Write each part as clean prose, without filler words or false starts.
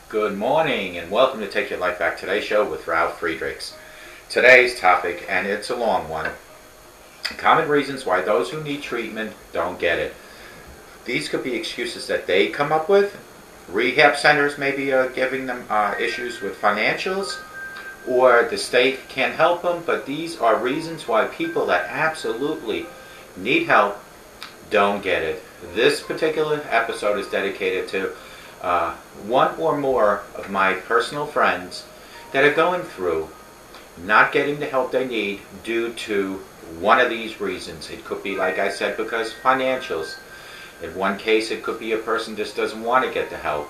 Good morning and welcome to Take Your Life Back Today show with Ralf Friedrichs. Today's topic, and it's a long one, common reasons why those who need treatment don't get it. These could be excuses that they come up with. Rehab centers maybe are giving them issues with financials, or the state can't help them, but these are reasons why people that absolutely need help don't get it. This particular episode is dedicated to one or more of my personal friends that are going through not getting the help they need due to one of these reasons. It could be, like I said, because financials. In one case, it could be a person just doesn't want to get the help.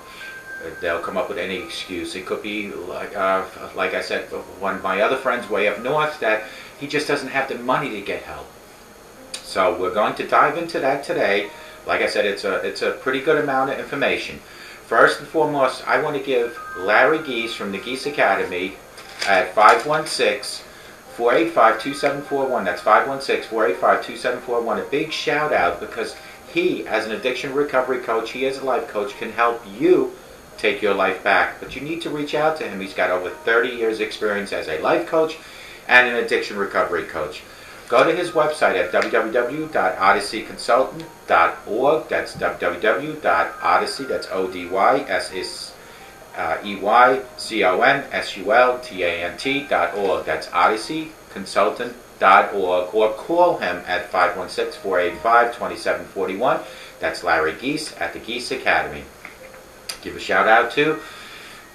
They'll come up with any excuse. It could be, like I said, one of my other friends way up north, that he just doesn't have the money to get help. So we're going to dive into that today. Like I said, it's a pretty good amount of information. First and foremost, I want to give Larry Geese from the Geese Academy at 516-485-2741. That's 516-485-2741. A big shout out, because he, as an addiction recovery coach, he as a life coach, can help you take your life back. But you need to reach out to him. He's got over 30 years experience as a life coach and an addiction recovery coach. Go to his website at www.odysseyconsultant.org. That's www.odyssey, that's ODYSSEYCONSULTANT.org. That's odysseyconsultant.org. Or call him at 516-485-2741. That's Larry Geese at the Geese Academy. Give a shout out to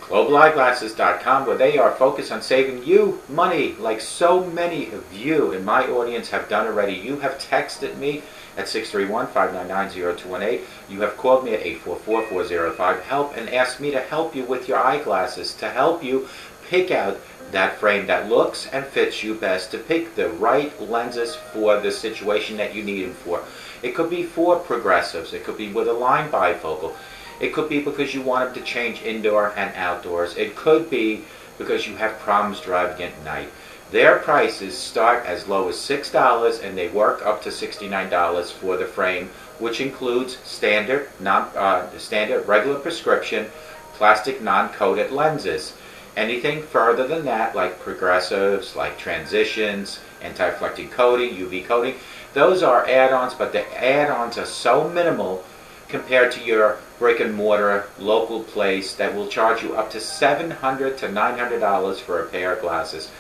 globaleyeglasses.com, where they are focused on saving you money, like so many of you in my audience have done already. You have texted me at 631-599-0218. You have called me at 844-405-HELP and asked me to help you with your eyeglasses, to help you pick out that frame that looks and fits you best, to pick the right lenses for the situation that you need them for. It could be for progressives. It could be with a line bifocal. It could be because you want them to change indoor and outdoors. It could be because you have problems driving at night. Their prices start as low as $6 and they work up to $69 for the frame, which includes standard regular prescription plastic non-coated lenses. Anything further than that, like progressives, like transitions, anti-reflecting coating, UV coating, those are add-ons, but the add-ons are so minimal compared to your brick and mortar local place that will charge you up to $700 to $900 for a pair of glasses.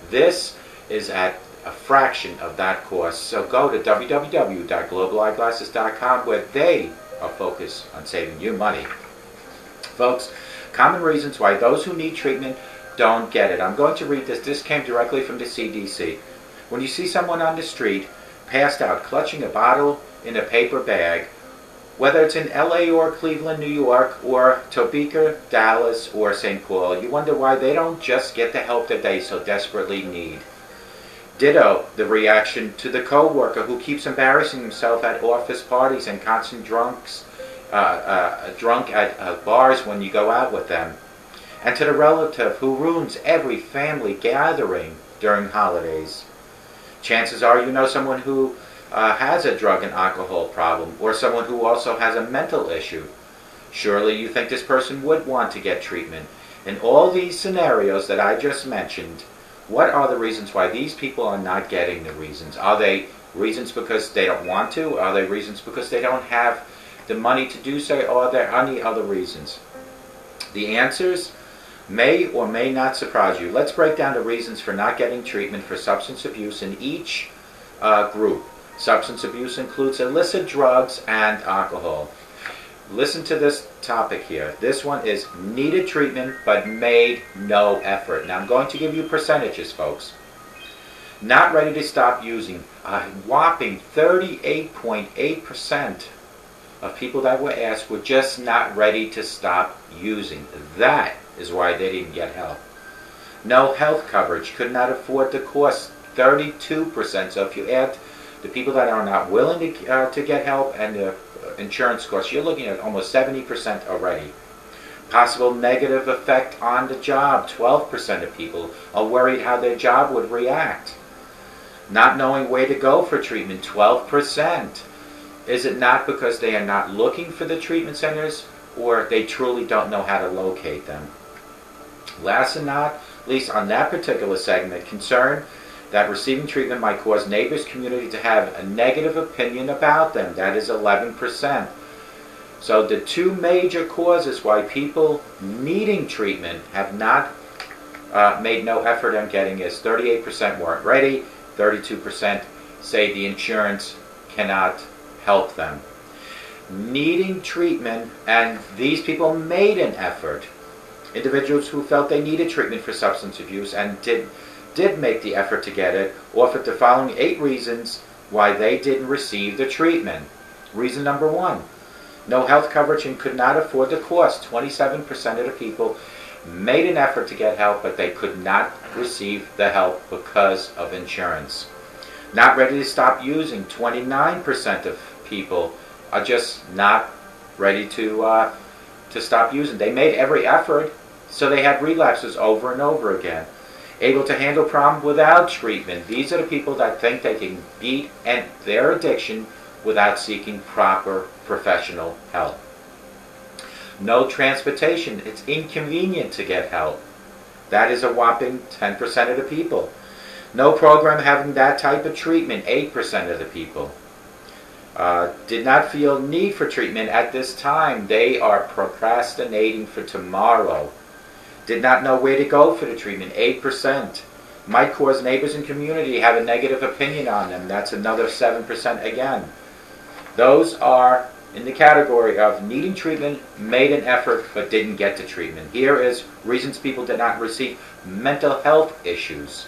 This is at a fraction of that cost. So go to www.globaleyeglasses.com, where they are focused on saving you money. Folks, common reasons why those who need treatment don't get it. I'm going to read this. This came directly from the CDC. When you see someone on the street passed out, clutching a bottle in a paper bag, whether it's in LA or Cleveland, New York, or Topeka, Dallas, or St. Paul, you wonder why they don't just get the help that they so desperately need. Ditto the reaction to the co-worker who keeps embarrassing himself at office parties and constant drunk at bars when you go out with them. And to the relative who ruins every family gathering during holidays. Chances are you know someone who has a drug and alcohol problem, or someone who also has a mental issue. Surely you think this person would want to get treatment. In all these scenarios that I just mentioned, what are the reasons why these people are not getting the reasons? Are they reasons because they don't want to? Are they reasons because they don't have the money to do so? Or are there any other reasons? The answers may or may not surprise you. Let's break down the reasons for not getting treatment for substance abuse in each group. Substance abuse includes illicit drugs and alcohol. Listen to this topic here. This one is needed treatment but made no effort. Now I'm going to give you percentages, folks. Not ready to stop using. A whopping 38.8% of people that were asked were just not ready to stop using. That is why they didn't get help. No health coverage, could not afford the cost, 32%. So if you add the people that are not willing to get help and the insurance costs, you're looking at almost 70% already. Possible negative effect on the job, 12% of people are worried how their job would react. Not knowing where to go for treatment, 12%. Is it not because they are not looking for the treatment centers? or they truly don't know how to locate them. Last and not least, on that particular segment, concern that receiving treatment might cause neighbors' community to have a negative opinion about them. That is 11%. So the two major causes why people needing treatment have not made no effort on getting is 38% weren't ready, 32% say the insurance cannot help them. Needing treatment, and these people made an effort. Individuals who felt they needed treatment for substance abuse and did make the effort to get it offered the following 8 reasons why they didn't receive the treatment. Reason number 1, no health coverage and could not afford the cost. 27% of the people made an effort to get help, but they could not receive the help because of insurance. Not ready to stop using. 29% of people are just not ready to stop using. They made every effort, so they had relapses over and over again. Able to handle problem without treatment. These are the people that think they can beat their addiction without seeking proper professional help. No transportation. It's inconvenient to get help. That is a whopping 10% of the people. No program having that type of treatment. 8% of the people. Did not feel need for treatment at this time. They are procrastinating for tomorrow. Did not know where to go for the treatment. 8%. Might cause neighbors and community have a negative opinion on them. That's another 7% again. Those are in the category of needing treatment, made an effort, but didn't get to treatment. Here is reasons people did not receive mental health issues.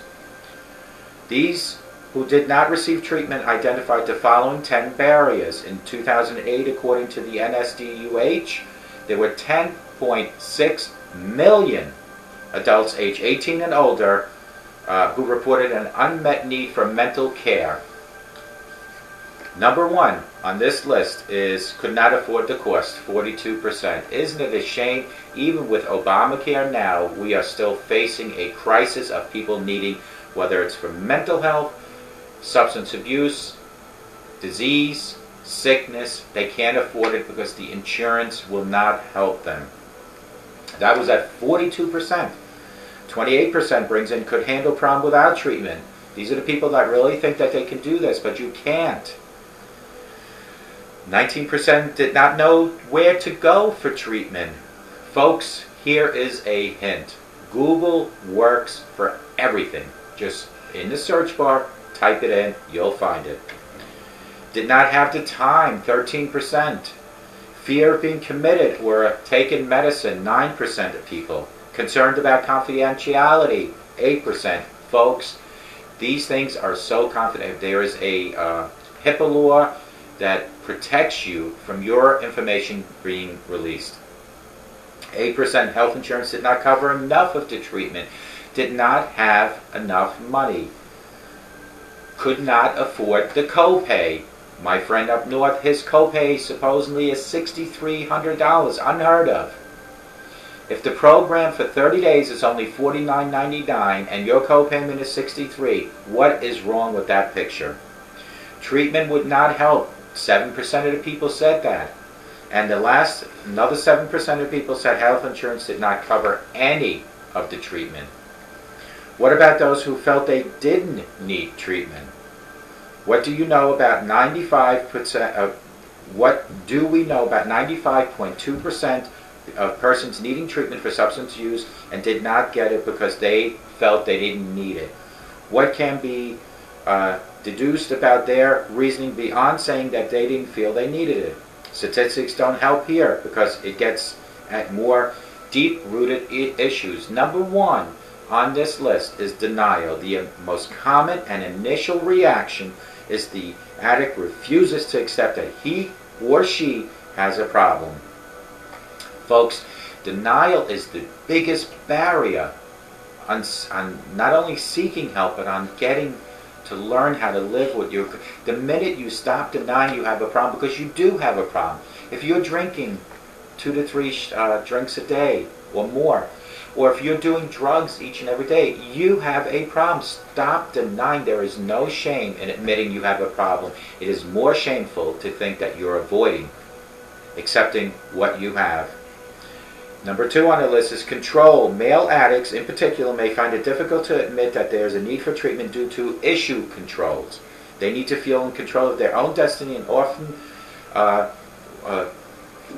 These who did not receive treatment identified the following 10 barriers. In 2008, according to the NSDUH, there were 10.6 million adults age 18 and older who reported an unmet need for mental care. Number 1 on this list is could not afford the cost, 42%. Isn't it a shame? Even with Obamacare now, we are still facing a crisis of people needing, whether it's for mental health, substance abuse, disease, sickness. They can't afford it because the insurance will not help them. That was at 42%. 28% brings in could handle problem without treatment. These are the people that really think that they can do this, but you can't. 19% did not know where to go for treatment. Folks, here is a hint. Google works for everything. Just in the search bar, type it in, you'll find it. Did not have the time, 13%. Fear of being committed or taking medicine, 9% of people. Concerned about confidentiality, 8%. Folks, these things are so confidential. There is a HIPAA law that protects you from your information being released. 8% health insurance did not cover enough of the treatment. Did not have enough money. Could not afford the copay. My friend up north, his copay supposedly is $6,300, unheard of. If the program for 30 days is only $49.99 and your copayment is $63, what is wrong with that picture? Treatment would not help. 7% of the people said that. And another 7% of people said health insurance did not cover any of the treatment. What about those who felt they didn't need treatment? What do you know about 95% of what do we know about 95.2% of persons needing treatment for substance use and did not get it because they felt they didn't need it? What can be deduced about their reasoning beyond saying that they didn't feel they needed it? Statistics don't help here because it gets at more deep-rooted issues. Number 1 on this list is denial. The most common and initial reaction is the addict refuses to accept that he or she has a problem. Folks, denial is the biggest barrier on not only seeking help, but on getting to learn how to live with you. The minute you stop denying you have a problem, because you do have a problem. If you're drinking 2 to 3 drinks a day or more, or if you're doing drugs each and every day, you have a problem. Stop denying. There is no shame in admitting you have a problem. It is more shameful to think that you're avoiding accepting what you have. Number 2 on the list is control. Male addicts in particular may find it difficult to admit that there is a need for treatment due to issue controls. They need to feel in control of their own destiny and often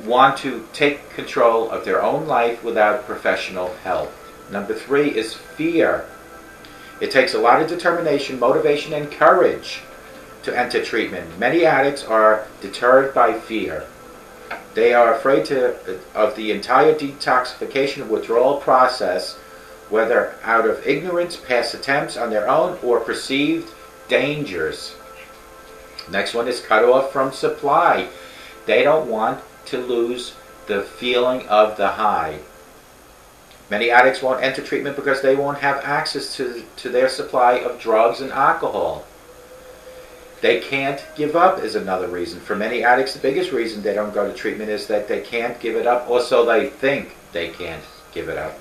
want to take control of their own life without professional help. Number 3 is fear. It takes a lot of determination, motivation, and courage to enter treatment. Many addicts are deterred by fear. They are afraid of the entire detoxification and withdrawal process, whether out of ignorance, past attempts on their own, or perceived dangers. Next one is cut off from supply. They don't want to lose the feeling of the high. Many addicts won't enter treatment because they won't have access to their supply of drugs and alcohol. They can't give up is another reason. For many addicts, the biggest reason they don't go to treatment is that they can't give it up, or so they think they can't give it up.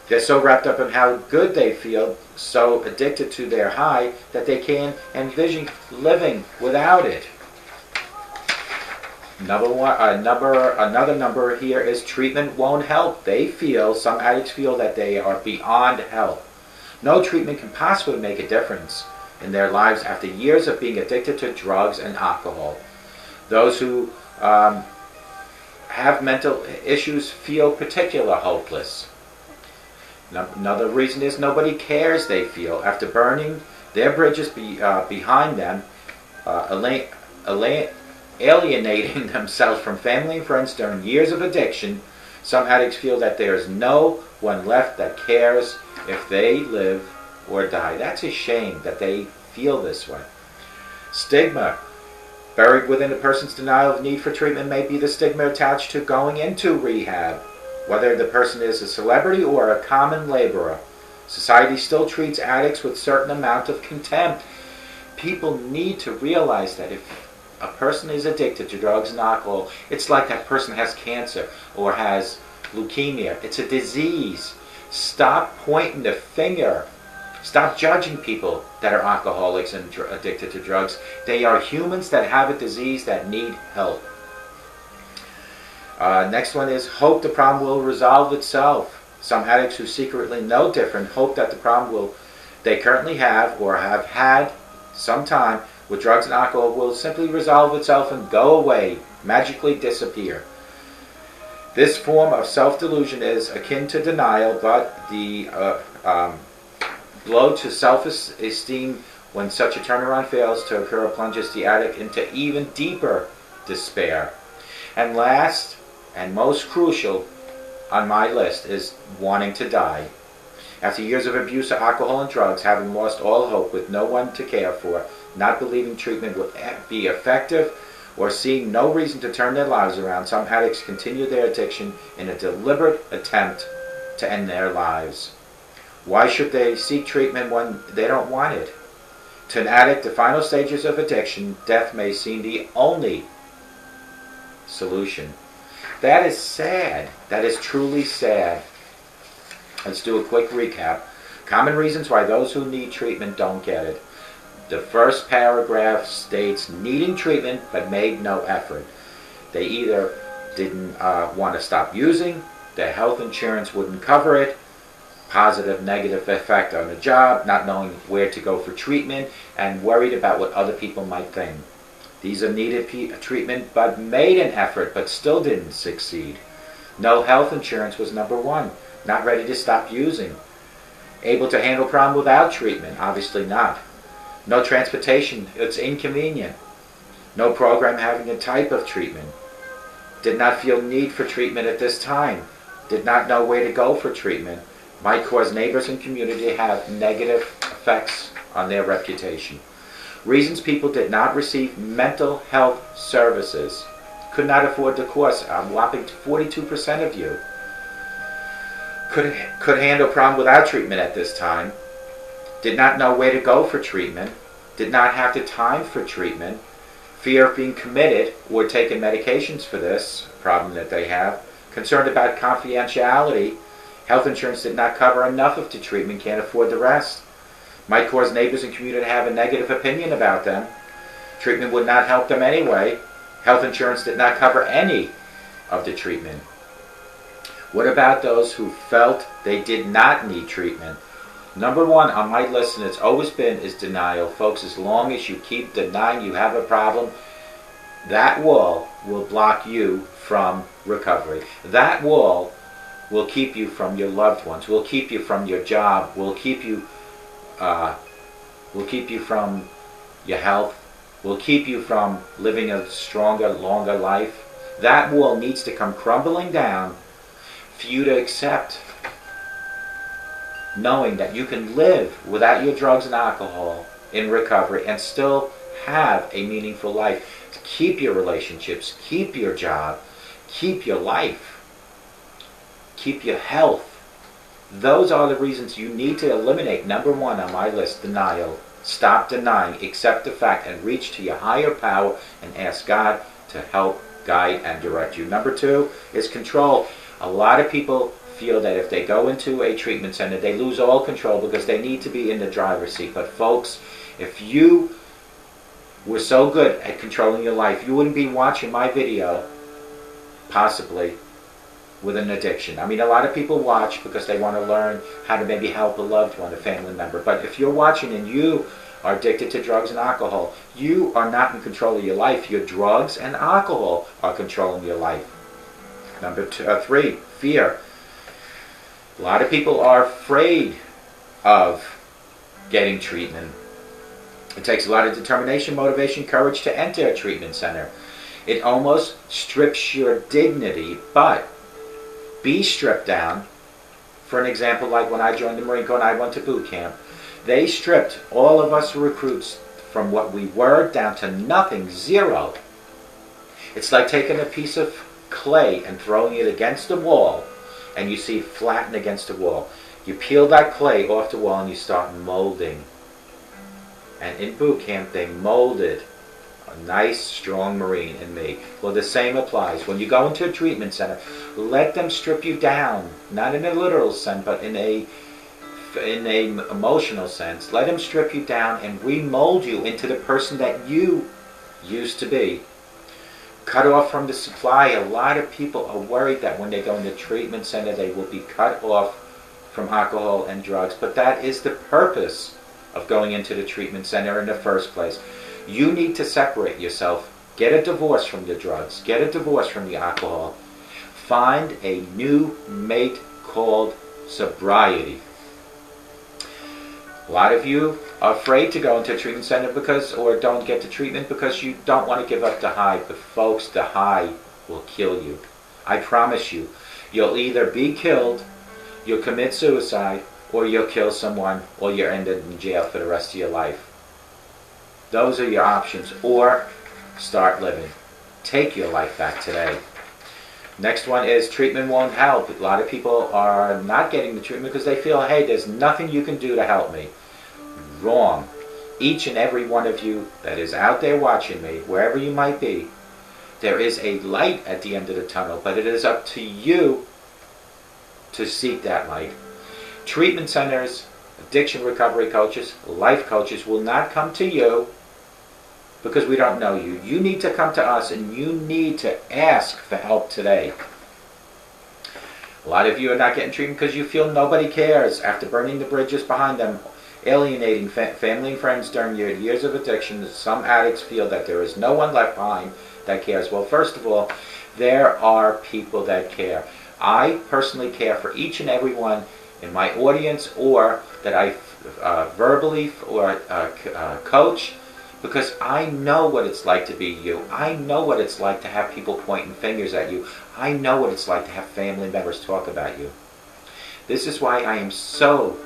They're so wrapped up in how good they feel, so addicted to their high, that they can't envision living without it. Another number here is treatment won't help. Some addicts feel that they are beyond help. No treatment can possibly make a difference in their lives after years of being addicted to drugs and alcohol. Those who have mental issues feel particularly hopeless. Another reason is nobody cares, they feel. After burning their bridges behind them, alienating themselves from family and friends during years of addiction, some addicts feel that there is no one left that cares if they live or die. That's a shame that they feel this way. Stigma. Buried within a person's denial of need for treatment may be the stigma attached to going into rehab. Whether the person is a celebrity or a common laborer, society still treats addicts with a certain amount of contempt. People need to realize that if a person is addicted to drugs and alcohol, it's like that person has cancer or has leukemia. It's a disease. Stop pointing the finger. Stop judging people that are alcoholics and addicted to drugs. They are humans that have a disease that need help. Next one is hope the problem will resolve itself. Some addicts who secretly know different hope that the problem they currently have or have had some time with drugs and alcohol will simply resolve itself and go away, magically disappear. This form of self-delusion is akin to denial, but the blow to self-esteem when such a turnaround fails to occur plunges the addict into even deeper despair. And last and most crucial on my list is wanting to die. After years of abuse of alcohol and drugs, having lost all hope with no one to care for, not believing treatment would be effective, or seeing no reason to turn their lives around, some addicts continue their addiction in a deliberate attempt to end their lives. Why should they seek treatment when they don't want it? To an addict, the final stages of addiction, death may seem the only solution. That is sad. That is truly sad. Let's do a quick recap. Common reasons why those who need treatment don't get it. The first paragraph states needing treatment but made no effort. They either didn't want to stop using, their health insurance wouldn't cover it, positive, negative effect on the job, not knowing where to go for treatment, and worried about what other people might think. These are needed treatment but made an effort but still didn't succeed. No health insurance was number one. Not ready to stop using. Able to handle problem without treatment? Obviously not. No transportation, it's inconvenient. No program having a type of treatment. Did not feel need for treatment at this time. Did not know where to go for treatment. Might cause neighbors and community to have negative effects on their reputation. Reasons people did not receive mental health services. Could not afford the cost. A whopping 42% of you could handle problem without treatment at this time. Did not know where to go for treatment. Did not have the time for treatment. Fear of being committed or taking medications for this problem that they have. Concerned about confidentiality. Health insurance did not cover enough of the treatment, can't afford the rest. Might cause neighbors and community to have a negative opinion about them. Treatment would not help them anyway. Health insurance did not cover any of the treatment. What about those who felt they did not need treatment? Number one on my list, and it's always been, is denial. Folks, as long as you keep denying you have a problem, that wall will block you from recovery. That wall will keep you from your loved ones, will keep you from your job, will keep you from your health, will keep you from living a stronger, longer life. That wall needs to come crumbling down for you to accept, knowing that you can live without your drugs and alcohol in recovery and still have a meaningful life. Keep your relationships, keep your job, keep your life, keep your health. Those are the reasons you need to eliminate. Number one on my list, denial. Stop denying, accept the fact, and reach to your higher power and ask God to help, guide, and direct you. Number two is control. A lot of people feel that if they go into a treatment center, they lose all control because they need to be in the driver's seat. But folks, if you were so good at controlling your life, you wouldn't be watching my video, possibly, with an addiction. I mean, a lot of people watch because they want to learn how to maybe help a loved one, a family member. But if you're watching and you are addicted to drugs and alcohol, you are not in control of your life. Your drugs and alcohol are controlling your life. Number three, fear. A lot of people are afraid of getting treatment. It takes a lot of determination, motivation, courage to enter a treatment center. It almost strips your dignity, but be stripped down. For an example, like when I joined the Marine Corps and I went to boot camp, they stripped all of us recruits from what we were down to nothing, zero. It's like taking a piece of clay and throwing it against the wall, and you see it flatten against the wall. You peel that clay off the wall and you start molding. And in boot camp, they molded a nice, strong Marine in me. Well, the same applies. When you go into a treatment center, let them strip you down. Not in a literal sense, but in a emotional sense. Let them strip you down and remold you into the person that you used to be. Cut off from the supply. A lot of people are worried that when they go into a treatment center, they will be cut off from alcohol and drugs. But that is the purpose of going into the treatment center in the first place. You need to separate yourself. Get a divorce from the drugs. Get a divorce from the alcohol. Find a new mate called sobriety. A lot of you are afraid to go into a treatment center or don't get the treatment because you don't want to give up the high. But folks, the high will kill you. I promise you. You'll either be killed, you'll commit suicide, or you'll kill someone, or you're ended in jail for the rest of your life. Those are your options. Or start living. Take your life back today. Next one is treatment won't help. A lot of people are not getting the treatment because they feel, hey, there's nothing you can do to help me. Wrong. Each and every one of you that is out there watching me, wherever you might be, there is a light at the end of the tunnel, but it is up to you to seek that light. Treatment centers, addiction recovery coaches, life coaches will not come to you because we don't know you. You need to come to us and you need to ask for help today. A lot of you are not getting treatment because you feel nobody cares after burning the bridges behind them, alienating family and friends during your years of addiction. Some addicts feel that there is no one left behind that cares. Well, first of all, there are people that care. I personally care for each and every one in my audience or that I verbally or coach, because I know what it's like to be you. I know what it's like to have people pointing fingers at you. I know what it's like to have family members talk about you. This is why I am so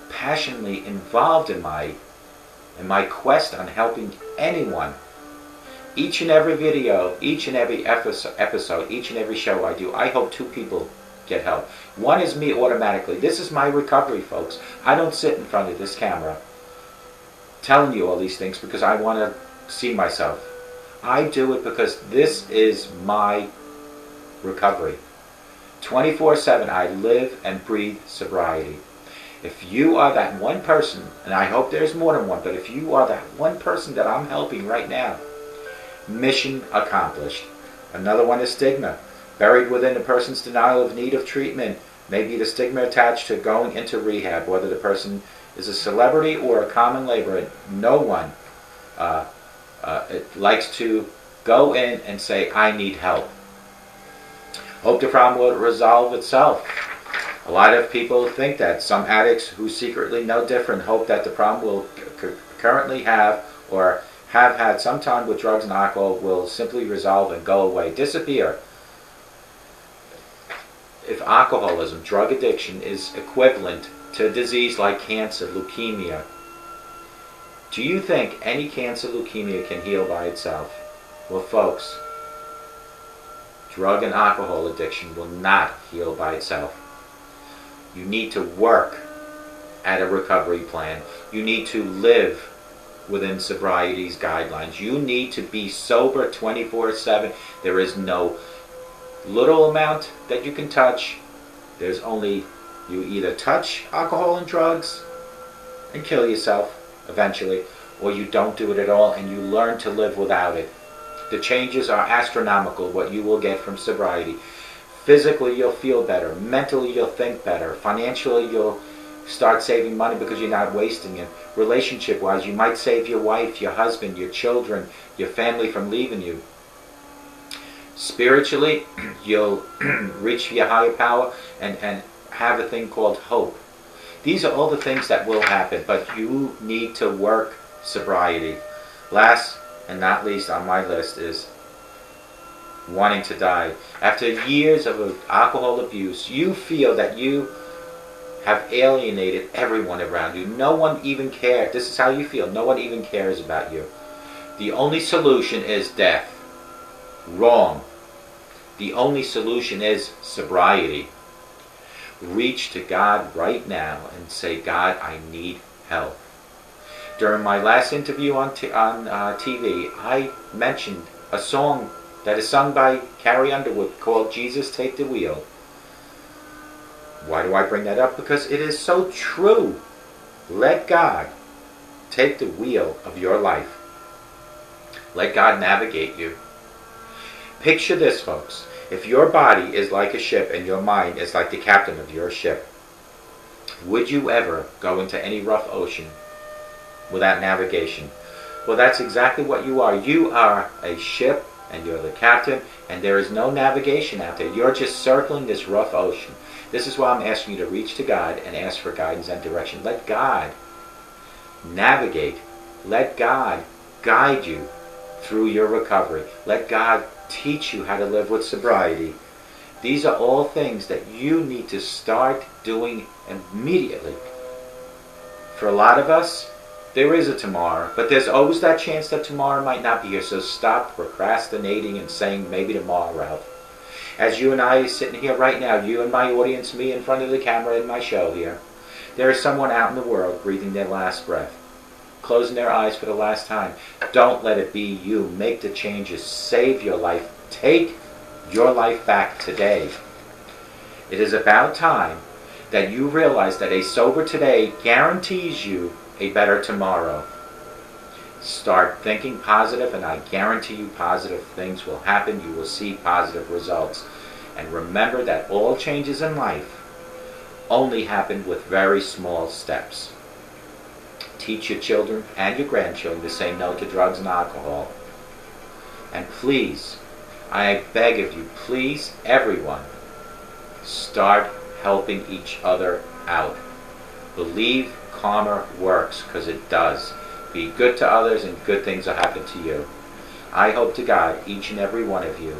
passionately involved in my quest on helping anyone. Each and every video, each and every episode, each and every show I do, I hope 2 people get help. One is me automatically. This is my recovery, folks. I don't sit in front of this camera telling you all these things because I want to see myself. I do it because this is my recovery. 24/7, I live and breathe sobriety. If you are that one person, and I hope there's more than one, but if you are that one person that I'm helping right now, mission accomplished. Another one is stigma. Buried within a person's denial of need of treatment may be the stigma attached to going into rehab, whether the person is a celebrity or a common laborer. No one likes to go in and say, I need help. Hope the problem will resolve itself. A lot of people think that. Some addicts who secretly know different hope that the problem will currently have or have had some time with drugs and alcohol will simply resolve and go away, disappear. If alcoholism, drug addiction, is equivalent to a disease like cancer, leukemia, do you think any cancer, leukemia can heal by itself? Well, folks, drug and alcohol addiction will not heal by itself. You need to work at a recovery plan. You need to live within sobriety's guidelines. You need to be sober 24/7. There is no little amount that you can touch. There's only, you either touch alcohol and drugs and kill yourself eventually, or you don't do it at all and you learn to live without it. The changes are astronomical, what you will get from sobriety. Physically, you'll feel better. Mentally, you'll think better. Financially, you'll start saving money because you're not wasting it. Relationship-wise, you might save your wife, your husband, your children, your family from leaving you. Spiritually, you'll reach your higher power and have a thing called hope. These are all the things that will happen, but you need to work sobriety. Last and not least on my list is wanting to die. After years of alcohol abuse, you feel that you have alienated everyone around you. No one even cares. This is how you feel. No one even cares about you. The only solution is death. Wrong. The only solution is sobriety. Reach to God right now and say, God, I need help. During my last interview on TV, I mentioned a song that is sung by Carrie Underwood called Jesus Take the Wheel. Why do I bring that up? Because it is so true. Let God take the wheel of your life. Let God navigate you. Picture this, folks. If your body is like a ship and your mind is like the captain of your ship, would you ever go into any rough ocean without navigation? Well, that's exactly what you are. You are a ship and you're the captain, and there is no navigation out there. You're just circling this rough ocean. This is why I'm asking you to reach to God and ask for guidance and direction. Let God navigate. Let God guide you through your recovery. Let God teach you how to live with sobriety. These are all things that you need to start doing immediately. For a lot of us, there is a tomorrow, but there's always that chance that tomorrow might not be here. So stop procrastinating and saying maybe tomorrow, Ralph. As you and I are sitting here right now, you and my audience, me in front of the camera in my show here, there is someone out in the world breathing their last breath, closing their eyes for the last time. Don't let it be you. Make the changes. Save your life. Take your life back today. It is about time that you realize that a sober today guarantees you a better tomorrow. Start thinking positive, and I guarantee you positive things will happen. You will see positive results. And remember that all changes in life only happen with very small steps. Teach your children and your grandchildren to say no to drugs and alcohol. And please, I beg of you, please, everyone, start helping each other out. Believe karma works, because it does. Be good to others and good things will happen to you. I hope to God each and every one of you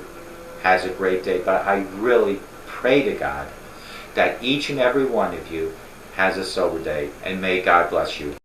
has a great day, but I really pray to God that each and every one of you has a sober day, and may God bless you.